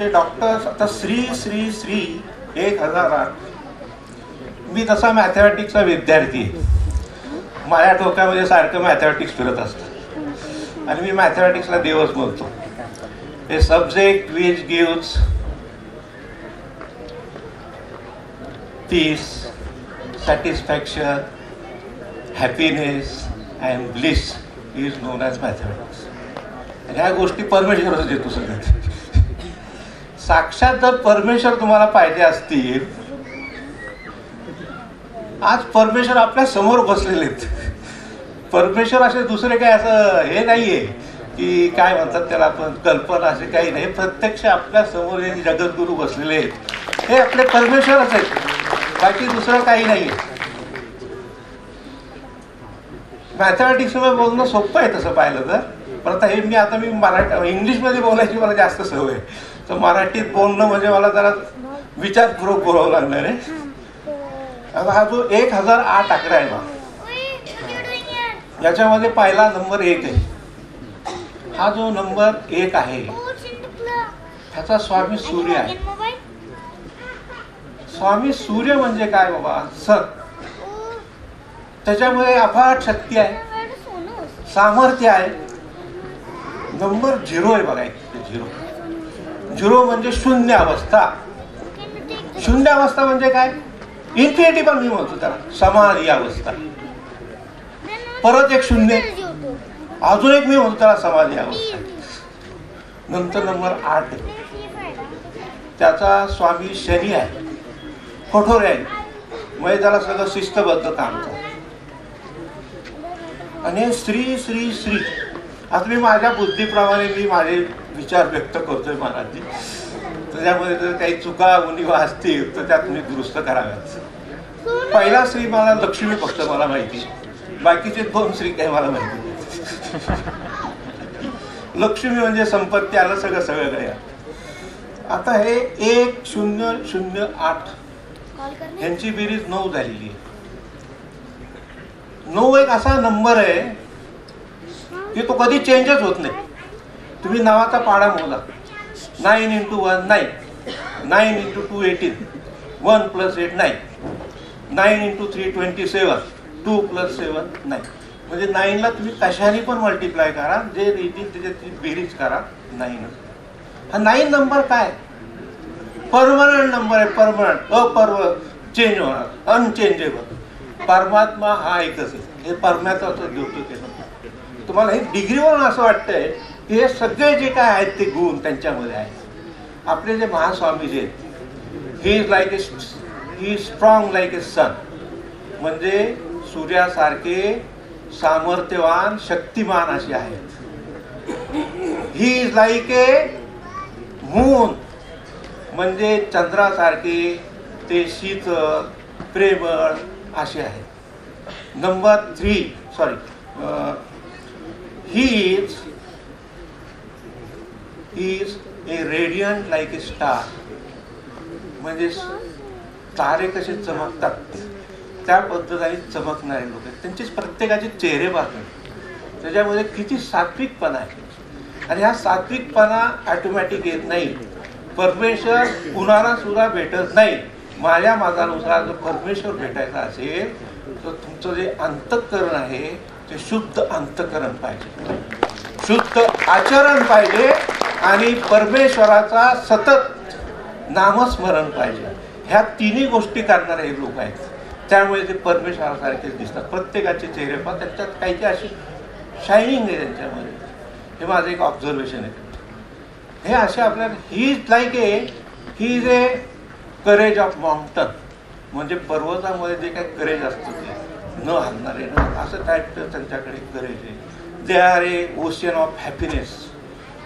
Doctor आता श्री श्री श्री 1008. मी तसा मॅथमॅटिक्सचा विद्यार्थी आहे. माझ्या डोक्यामध्ये सारखं मॅथमॅटिक्स फिरत असतं आणि मी मॅथमॅटिक्सला देवच बोलतो. A subject which gives peace, satisfaction, happiness and bliss is known as mathematics. आणि ह्या गोष्टी परमेश्वरच देतो सगळ्यात. साक्षात जर परमेश्वर तुम्हाला पाहिजे असतील, आज परमेश्वर आपल्या समोर बसलेले आहेत. परमेश्वर असे दुसरे काही असं हे नाहीये की काय म्हणतात त्याला आपण कल्पना, असे काही नाही. प्रत्यक्ष आपल्या समोर हे जगद्गुरू बसलेले आहेत, हे आपले परमेश्वरच आहेत, बाकी दुसरं काही नाही. मॅथमॅटिक्समध्ये बोलणं सोपं आहे तसं पाहिलं तर, पण आता मी मराठी इंग्लिशमध्ये बोलायची मला जास्त सवय, तर मराठीत बोलणं म्हणजे मला जरा विचारपूर्वक बोलावं लागणार आहे. आता हा जो 1008 आकडा आहे ना, याच्यामध्ये पहिला नंबर 1 आहे. हा जो नंबर 1 आहे ह्याचा स्वामी सूर्य आहे. स्वामी सूर्य म्हणजे काय बाबा? सन. त्याच्यामध्ये अफाट शक्ती आहे, सामर्थ्य आहे. नंबर 0 आहे बघा. 0 म्हणजे शून्य अवस्था. शून्य अवस्था म्हणजे काय? इन्फिनिटी पण मी म्हणतो त्याला, समाधी अवस्था. परत एक शून्य, अजून एक मी म्हणतो त्याला समाधी अवस्था. नंतर नंबर 8 त्याचा स्वामी शनी आहे, कठोर आहे, म्हणजे त्याला सगळं शिस्तबद्ध काम करतो. आणि श्री श्री श्री, आता मी माझ्या बुद्धीप्रमाणे मी माझे विचार व्यक्त करतोय महाराजजी. त्याच्यामध्ये जर काही चुका उणिवा असतील तर त्या तुम्ही दुरुस्त कराव्यात. पहिला श्री मला लक्ष्मी फक्त मला माहिती, बाकीचे 2 श्री काही मला माहिती नाही. लक्ष्मी म्हणजे संपत्ती आलं सगळं काही. आता हे 1008 यांची बेरीज 9 झालेली आहे. 9 एक असा नंबर आहे की तो कधी चेंजच होत नाही. तुम्ही नावाचा पाडा मोजा. 9 × 1 9, 9 × 2 18, 1 + 8 9, 9 × 3 27, 2 + 7 9. म्हणजे 9ला तुम्ही कशाने पण मल्टिप्लाय करा, जे येतील त्याच्यात बेरीज करा 9. हा 9 नंबर काय? परमनंट नंबर आहे. परमनंट, चेंज होणार, अनचेंजेबल. परमात्मा हा एकच आहे. हे परमात्माचं देवतो केलं. तुम्हाला हे डिग्रीवरून असं वाटतंय की हे सगळे जे काय आहेत ते गुण त्यांच्यामध्ये आहेत. आपले जे महास्वामी जे आहेत, ही इज स्ट्रॉंग लाईक ए सन, म्हणजे सूर्यासारखे सामर्थ्यवान शक्तिमान असे आहेत. He is like A moon, म्हणजे चंद्रासारखे ते शीतल प्रेमळ असे आहेत. Number 3 he is a radiant like A star, म्हणजे तारे कसे चमकतात त्या पद्धतीने चमकणारे लोक आहेत. त्यांचे प्रत्येकाचे चेहरे पाहतात, त्याच्यामध्ये किती सात्विकपणा आहे. आणि हा सात्विकपणा ऑटोमॅटिक येत नाही. परमेश्वर कुणाला सुद्धा भेटत नाही. माझ्या मतानुसार जर परमेश्वर भेटायचा असेल तर तुमचं जे अंतःकरण आहे ते शुद्ध अंतःकरण पाहिजे, शुद्ध आचरण पाहिजे आणि परमेश्वराचा सतत नामस्मरण पाहिजे. ह्या तिन्ही गोष्टी करणारे हे लोक आहेत. त्यामुळे ते परमेश्वरासारखेच दिसतात. प्रत्येकाचे चेहरे पहा, त्यांच्यात काही काही अशी शायनिंग आहे त्यांच्यामध्ये. हे माझं एक ऑब्झर्वेशन आहे. हे असे आपल्याला he is a courage of mountain, म्हणजे पर्वतामध्ये जे काही करेज असतं ते न हलणारे असं टाईपचं त्यांच्याकडे करेज आहे. They R A ocean of happiness,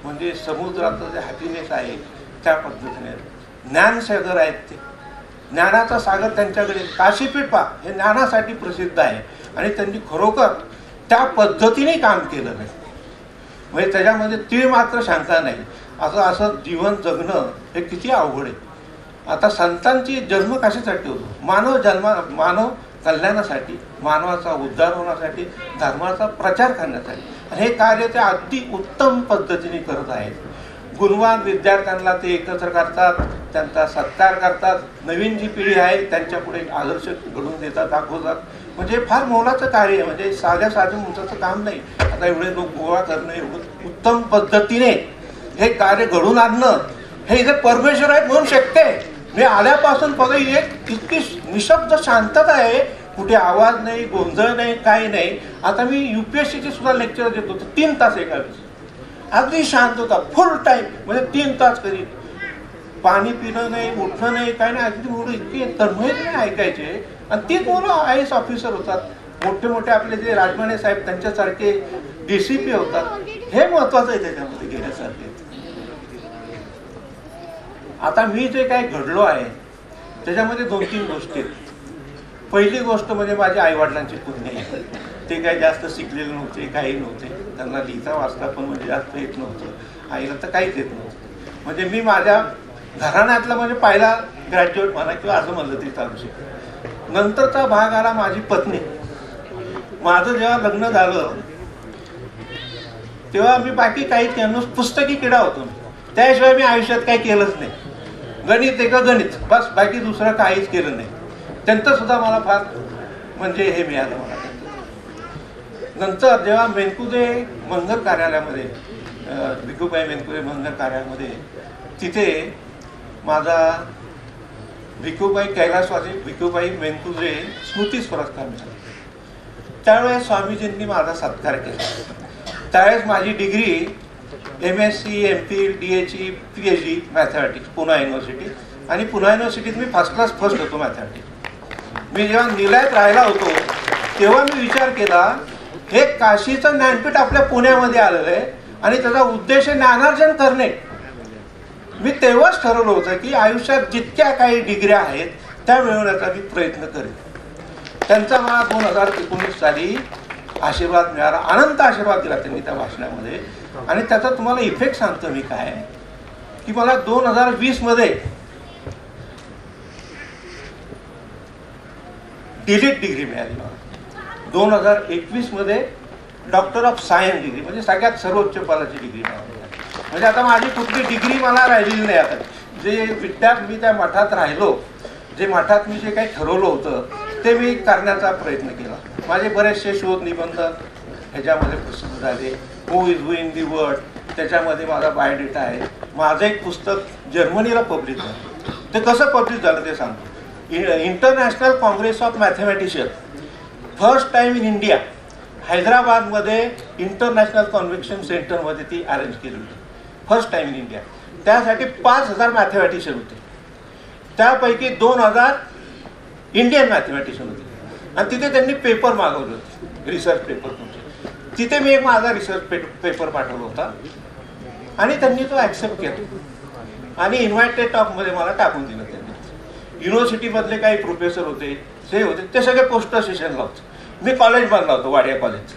म्हणजे समुद्राचं जे हॅपीनेस आहे त्या पद्धतीने. ज्ञानसागर आहेत ते, ज्ञानाचा सागर त्यांच्याकडे. काशीपीठ पहा, हे ज्ञानासाठी प्रसिद्ध आहे आणि त्यांनी खरोखर त्या पद्धतीने काम केलं नाही. म्हणजे त्याच्यामध्ये तीळ मात्र शंका नाही. असं जीवन जगणं हे किती अवघड आहे. आता संतांची जन्म कशासाठी होतो? मानव कल्याणासाठी, मानवाचा उद्धार होण्यासाठी, धर्माचा प्रचार करण्यासाठी. आणि हे कार्य ते अगदी उत्तम पद्धतीने करत आहेत. गुणवान विद्यार्थ्यांना ते एकत्र करतात, त्यांचा सत्कार करतात, नवीन जी पिढी आहे त्यांच्या पुढे आदर्श घडवून देतात, दाखवतात. म्हणजे फार मोलाचं कार्य आहे. म्हणजे साध्या मुलाचं काम नाही. आता एवढे लोक गोळा करणं, एवढं उत्तम पद्धतीने हे कार्य घडून आणणं, हे इथे परमेश्वर आहेत म्हणून शक्य आहे. मी आल्यापासून बघा एक इतकी निशब्द शांतता आहे, कुठे आवाज नाही, गोंधळ नाही, काही नाही. आता मी UPSCची सुद्धा लेक्चर देत होतो 3 तास एका दिवशी, अगदी शांत होता, फुल टाईम. म्हणजे 3 तास कधी पाणी पिणं नाही, उठणं नाही, काय नाही. अगदी मुलं इतकी तन्मयतेने ऐकायचे. आणि तीच मुलं IAS ऑफिसर होतात, मोठे मोठे आपले जे राजमाने साहेब त्यांच्यासारखे DCP होतात. हे महत्वाचं आहे त्याच्यामध्ये घेण्यासारखे. आता मी जे काय घडलो आहे त्याच्यामध्ये 2-3 गोष्टी आहेत. पहिली गोष्ट म्हणजे माझ्या आईवडिलांची पुण्य आहे. ते काही जास्त शिकलेले नव्हते, काही नव्हते, त्यांना लिहिता वाचता पण म्हणजे जास्त येत नव्हतं. आईला तर काहीच येत नव्हतं. म्हणजे मी माझ्या घराण्यातला म्हणजे पहिला ग्रॅज्युएट म्हणा किंवा असं म्हणलं तरी चालू शकतो. नंतरचा भाग आला माझी पत्नी. माझं जेव्हा लग्न झालं तेव्हा मी बाकी काहीच केलं, पुस्तकी किडा होतो. त्याशिवाय मी आयुष्यात काही केलंच नाही. गणित आहे का गणित, बस, बाकी दुसरं काहीच केलं नाही. त्यांचं सुद्धा मला फार म्हणजे हे मिळालं मला. नंतर जेव्हा मेनकुदे मंगल कार्यालयामध्ये, भिकूबाई मेनकुदे मंगल कार्यालयामध्ये, तिथे माझा भिकूबाई कैलासवासी भिकूबाई मेनकुदे स्मृती पुरस्कार मिळाला. त्यावेळेस स्वामीजींनी माझा सत्कार केला. त्यावेळेस माझी degree MSc, MPhil, DHE, PhD mathematics Poona university. आणि पुणा युनिव्हर्सिटीत मी फर्स्ट होतो मॅथमॅटिक्स. मी जेव्हा निलयात राहिला होतो तेव्हा मी विचार केला, हे काशीचं ज्ञानपीठ आपल्या पुण्यामध्ये आलेलं आहे आणि त्याचा उद्देश ज्ञानार्जन करणे. मी तेव्हाच ठरवलं होतं की आयुष्यात जितक्या काही डिग्र्या आहेत त्या मिळवण्याचा मी प्रयत्न करेन. त्यांचा मला 2019 साली आशीर्वाद मिळाला, अनंत आशीर्वाद दिला त्यांनी त्या भाषणामध्ये. आणि त्याचा तुम्हाला इफेक्ट सांगतो मी काय, की मला 2020 मध्ये डिलीट डिग्री मिळाली. मला 2021 मध्ये डॉक्टर ऑफ सायन्स डिग्री, म्हणजे सगळ्यात सर्वोच्च पदाची डिग्री मिळाली. म्हणजे आता माझी कुठली डिग्री मला राहिलेली नाही. आता जे विद्यार्थी मी त्या मठात राहिलो, जे मठात मी जे काही ठरवलं होतं ते मी करण्याचा प्रयत्न केला. माझे बरेचसे शोध निबंध ह्याच्यामध्ये प्रसिद्ध झाले. Who is who in the world, त्याच्यामध्ये माझा बायोडेटा आहे. माझं एक पुस्तक जर्मनीला पब्लिश झालं. ते कसं पब्लिश झालं ते सांगतो. International Congress of mathematician, first time in India, हैदराबादमध्ये इंटरनॅशनल कॉन्व्हेन्शन सेंटरमध्ये ती अरेंज केली होती. First time in India. त्यासाठी 5000 मॅथमॅटिशियन होते. त्यापैकी 2000 इंडियन मॅथमॅटिशियन होते. आणि तिथे त्यांनी पेपर मागवले होते, रिसर्च पेपर तुमचे. तिथे मी एक माझा रिसर्च पेपर पाठवला होता आणि त्यांनी तो ॲक्सेप्ट केला आणि इन्व्हायटेड टॉकमध्ये मला टाकून दिलं त्यांनी. युनिव्हर्सिटीमधले काही प्रोफेसर होते, ते होते, ते सगळे पोस्टर सेशनला होते. मी कॉलेज बनला होतो, वाडिया कॉलेज.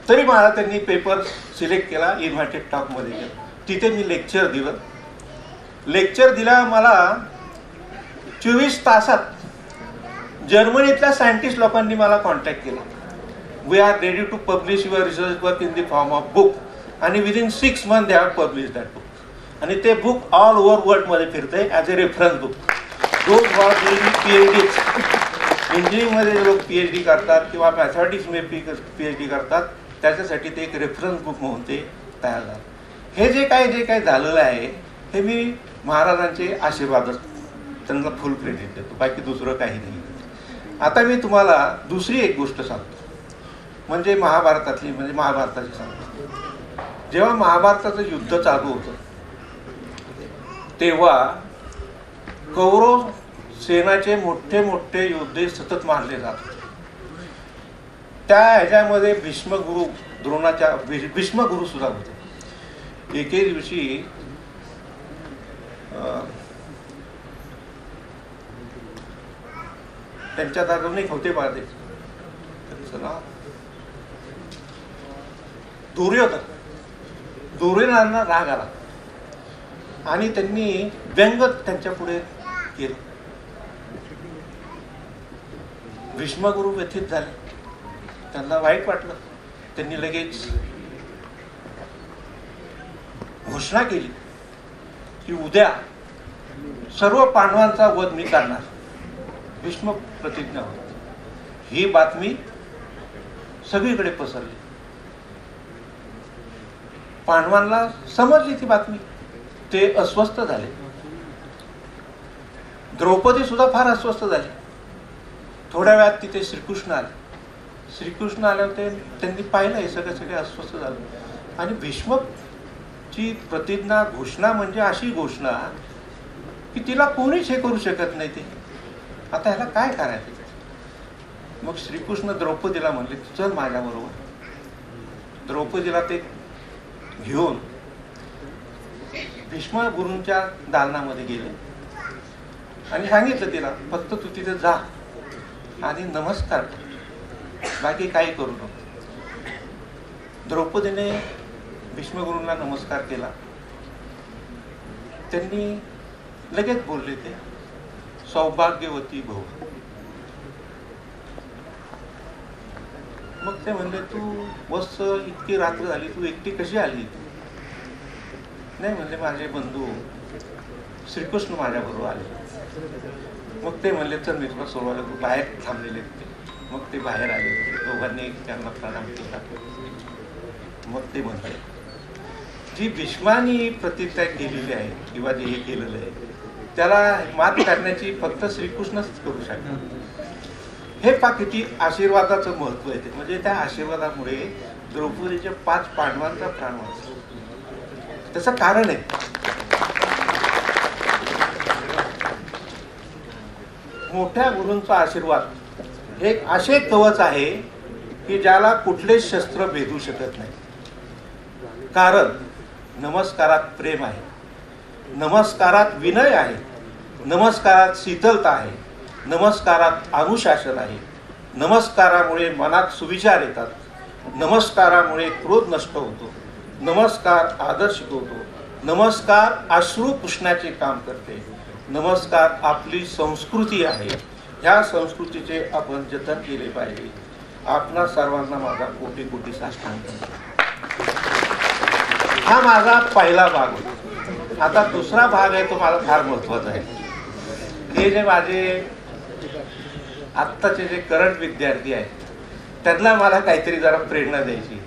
तरी मला त्यांनी पेपर सिलेक्ट केला, इन्व्हायटेड टॉकमध्ये गेलं. तिथे मी लेक्चर दिलं. लेक्चर दिला मला 24 तासात जर्मनीतल्या सायंटिस्ट लोकांनी मला कॉन्टॅक्ट केला. We are ready to publish your research work in the form of book. आणि within 6 months they have publish that book. आणि ते बुक ऑल ओव्हर वर्ल्डमध्ये फिरते as a reference book. Those for doing PhD. इंजिनिअरिंगमध्ये जे लोक PhD करतात किंवा मॅथमॅटिक्समध्ये PhD करतात त्याच्यासाठी ते एक रेफरन्स बुक म्हणून ते तयार झालं. हे जे काही झालेलं आहे हे मी महाराजांचे आशीर्वादच, त्यांना फुल क्रेडिट देतो, बाकी दुसरं काही नाही. आता मी तुम्हाला दुसरी एक गोष्ट सांगतो, म्हणजे महाभारताची सांगतो. जेव्हा महाभारताचं युद्ध चालू होतं तेव्हा कौरव सेनाचे मोठे मोठे योद्धे सतत मारले जात होते. त्या ह्याच्यामध्ये भीष्मगुरु, द्रोणाच्या भीष्मगुरु सुद्धा होते. एके दिवशी त्यांच्या अजून एक होते पाहते, त्यांचं नाव दुर्योधनांना राग आला आणि त्यांनी व्यंग त्यांच्या पुढे केलं. भीष्मगुरु व्यथित झाले, त्यांना वाईट वाटलं. त्यांनी लगेच घोषणा केली की उद्या सर्व पांडवांचा वध मी करणार, भीष्म प्रतिज्ञा होती. ही बातमी सगळीकडे पसरली. पांडवांना समजली ती बातमी, ते अस्वस्थ झाले. द्रौपदी सुद्धा फार अस्वस्थ झाली. थोड्या वेळात तिथे श्रीकृष्ण आले. श्रीकृष्ण आल्यावर त्यांनी पाहिलं हे सगळे अस्वस्थ झाले. आणि भीष्मची प्रतिज्ञा घोषणा म्हणजे अशी घोषणा की तिला कोणीच हे करू शकत नाही. ते आता ह्याला काय करायचं. मग श्रीकृष्ण द्रौपदीला म्हणले चल माझ्याबरोबर. द्रौपदीला ते घेऊन भीष्म गुरूंच्या दालनामध्ये गेले आणि सांगितलं तिला फक्त तू तिथे जा आणि नमस्कार कर, बाकी काही करू नको. द्रौपदीने भीष्मगुरूंना नमस्कार केला. त्यांनी लगेच बोलले ते सौभाग्यवती भव. मग ते म्हणले तू वत्स इतकी रात्र झाली, तू एकटी कशी आली. नाही म्हणले माझे बंधू श्रीकृष्ण माझ्याबरोबर आले. मग ते म्हणले चल मी तुला सोडवायला, तू बाहेर थांबलेले होते. मग ते बाहेर आले. दोघांनी त्यांना प्रणाम केला. मग ते म्हणले जी भीष्मानी प्रतिज्ञा केलेली आहे किंवा जे हे केलेलं आहे त्याला मात करण्याची फक्त श्रीकृष्णच करू शकतात. हे पहा किती आशीर्वादाचं महत्व आहे. म्हणजे त्या आशीर्वादामुळे द्रौपदीच्या 5 पांडवांचा प्राण वाचला. त्याचं कारण आहे मोठ्या गुरूंचा आशीर्वाद हे असे कवच आहे की ज्याला कुठलेच शस्त्र भेदू शकत नाही. कारण नमस्कारात प्रेम आहे, नमस्कारात विनय आहे, नमस्कारात शीतलता आहे, नमस्कारात अनुशासन आहे, नमस्कारामुळे मनात सुविचार येतात, नमस्कारामुळे क्रोध नष्ट होतो, नमस्कार आदर शिकवतो, नमस्कार अश्रू पुसण्याचे काम करते, नमस्कार आपली संस्कृती आहे. ह्या संस्कृतीचे आपण जतन केले पाहिजे. आपणा सर्वांना माझा कोटी कोटी साष्टांग. हा माझा पहिला भाग होता. आता दुसरा भाग आहे तो मला फार महत्वाचा आहे. हे जे माझे आत्ताचे जे करंट विद्यार्थी आहेत त्यांना मला काहीतरी जरा प्रेरणा द्यायची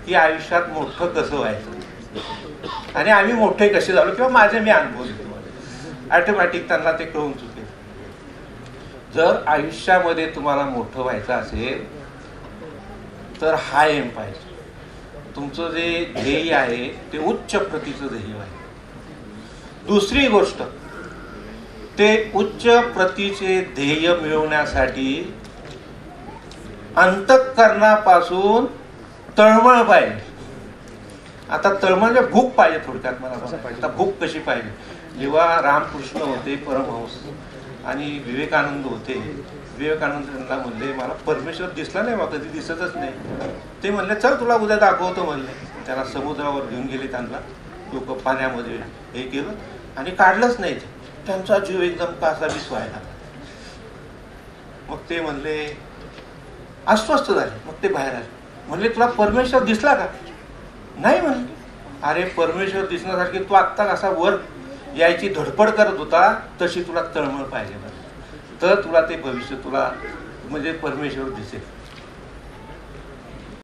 की आयुष्यात मोठं कसं व्हायचं आणि आम्ही मोठे कसे झालो किंवा माझे मी अनुभव देतो. ऑटोमॅटिक त्यांना ते कळून चुकेल. जर आयुष्यामध्ये तुम्हाला मोठं व्हायचं असेल तर हा एम पाहिजे. तुमचं जे ध्येय आहे ते उच्च प्रतीचं ध्येय आहे. दुसरी गोष्ट ते उच्च प्रतीचे ध्येय मिळवण्यासाठी अंतःकरणापासून तळमळ पाहिजे. आता तळमळ म्हणजे भूक पाहिजे. थोडक्यात मला आता भूक कशी पाहिजे. जेव्हा रामकृष्ण होते परमहंस आणि विवेकानंद होते, विवेकानंद त्यांना म्हणले मला परमेश्वर दिसला नाही, मला कधी दिसतच नाही. ते म्हणले चल तुला उद्या दाखवतो म्हणले. त्याला समुद्रावर घेऊन गेले. त्यांना लोक पाण्यामध्ये हे केलं आणि काढलंच नाही. त्यांचा जीव एकदम कासावीस व्हायला. मग ते म्हणले अस्वस्थ झाले. मग ते बाहेर आले. म्हणले तुला परमेश्वर दिसला का. नाही म्हणले. अरे परमेश्वर दिसण्यासारखी तू आत्ता कसा वर यायची धडपड करत होता तशी तुला तळमळ पाहिजे तर तुला ते भविष्य तुला म्हणजे परमेश्वर दिसेल.